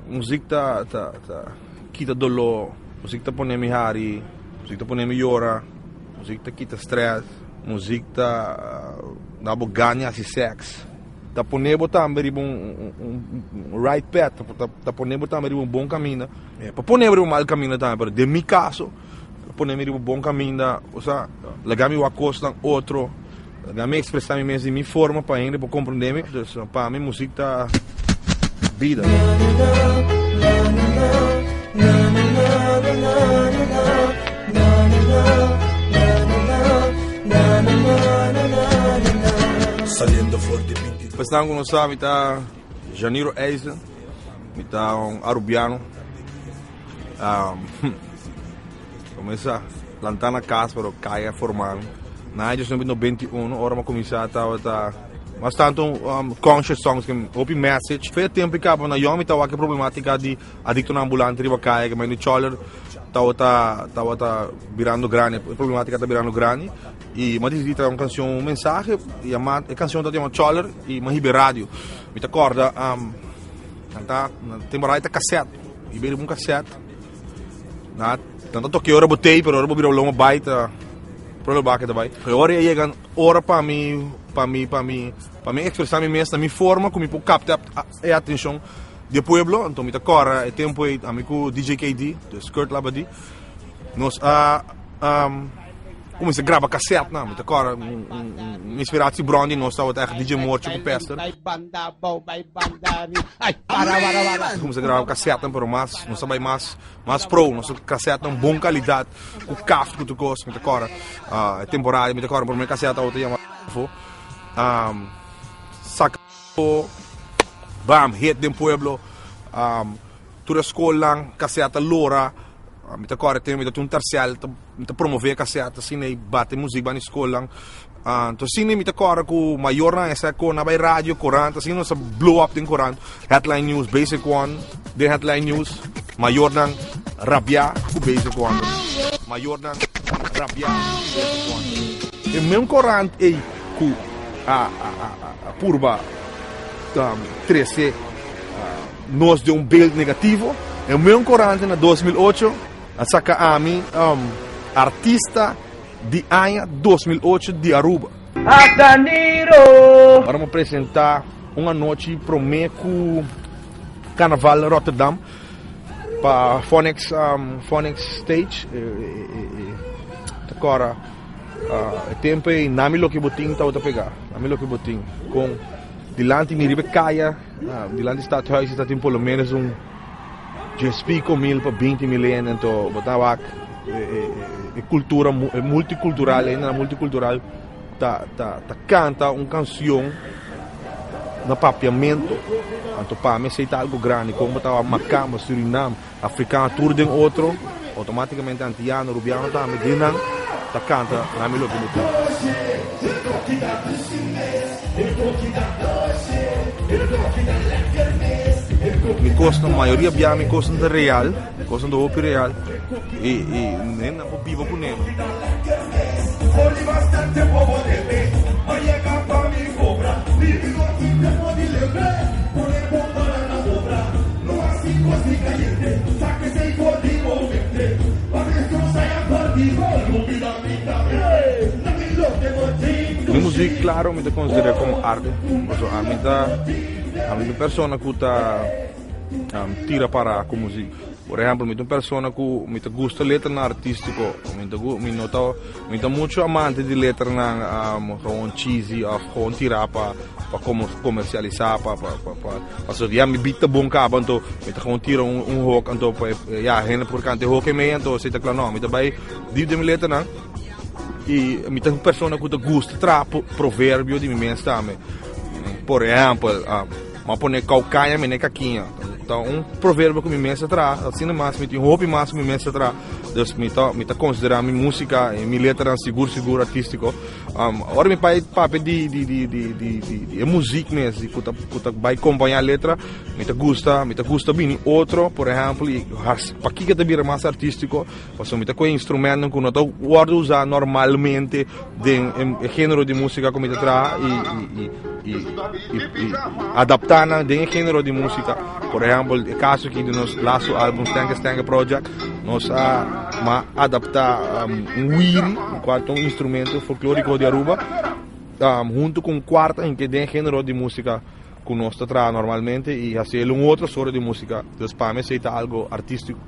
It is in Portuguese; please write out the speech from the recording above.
música tá quita dolor, música põe me hari, música põe me llora, música quita stress, música dá ganha assim sexo. Tá ponendo também um right path, tá ponendo também um bom caminho. Para poner um mau caminho também, mas de meu caso, poner um bom caminho, ou seja, legar-me o acosto outro, legar-me expressar-me mesmo de minha forma para ainda para compreender-me. Então, para mim, música tá vida. Pessoal que não sabe, está Janeiro Eisen, está arubiano. Começa a plantar na casa para cair formando. Na época de 91, hora uma começar a mas tanto conscious songs que open message. Foi tempo que na yomi estava que problemática de adicto na ambulante riba cair, mas no choler estava virando grande, problemática está virando grande. E mas dizia uma canção, um mensagem e a canção está uma choler e uma hibe rádio. Me te acorda tá tem barata cassete, e bem um cassete. Na tanto toquei hora botei, pero hora virou uma baita problema que também. Agora chega hora para mim expressar me mesmo na minha forma, como eu captar a atenção do povo. Então me te acorda, é tempo amigo DJ KD, do Skirt Labadi. Nós comecei a gravar cassete, não, me te acorda, inspiração Brondi, nós estava até DJ Morte com Pester. Comecei a gravar cassete, pero mais, não sabe mais pro, nosso cassete é bom qualidade, com café que tu gosta, me te acorda, é temporário, me te acorda, por minha cassete outra chama, saca, bam, hit do pueblo, toda a escola, cassete loura. Me te acorda, tem um tercial, me te promover cassete, assim, e bate música na escola. Então, assim, me te acorda que o maior na essa com na rádio, corante, assim, nós blow up den corante, headline news, basic one, the headline news, maior na rabia, o basic one, maior na rabia, basic one. E mesmo corante, que a curva 13, nós deu build negativo, e mesmo corante na 2008, a saca a mim, artista de ano 2008 de Aruba. Vamos apresentar uma noite para o Carnaval Rotterdam para Phoenix Stage. Agora, é tempo e nami lo que botinho está a pegar, nami lo que botinho com dilante me ribe caia, dilante está huis está tem pelo menos 10.000 para 20.000, então botava cultura multicultural, ainda multicultural tá canta uma canção no papiamento, então para mim se algo grande, como botava Macamba, Suriname, africano, tudo de outro, automaticamente antiano, rubiano também, dinam, tá canta na melhor me custa, a maioria bia me custa de real, custa do opi real e nem não vivo com ele. A música, claro, me considera como arte, a minha persona que tira para a música. Por exemplo, uma pessoa que me gusta letra artístico, me muito amante de letra com cheesy, com tirar para comercializar, para so me bita bom cabo, então me com tira rock, então gente por canto rock e meio, então você tá claro não, me vai de minha letra não. E me tem pessoa que gusta trapo provérbio de mim também. Por exemplo, mas pôr calcanha, me nem caquinha. Então, provérbio que me mensa atrás, assim no máximo, me roupa máximo me mensa atrás. Deus me tá considerando minha música e minha letra seguro artístico. Agora me pai papel de música mesmo, que vai acompanhar a letra, me gusta bem outro, por exemplo, para que vira mais artístico, porque me com instrumento que não tô usar normalmente de gênero de música que me traz adaptar de género de música. Por ejemplo, el caso que de nos lazo álbum Stenga Project, nos adapta wiri, un instrumento folclórico de Aruba, junto con cuarta en que de género de música que nos trae normalmente y hacer un otro sort de música. Entonces para mí es algo artístico.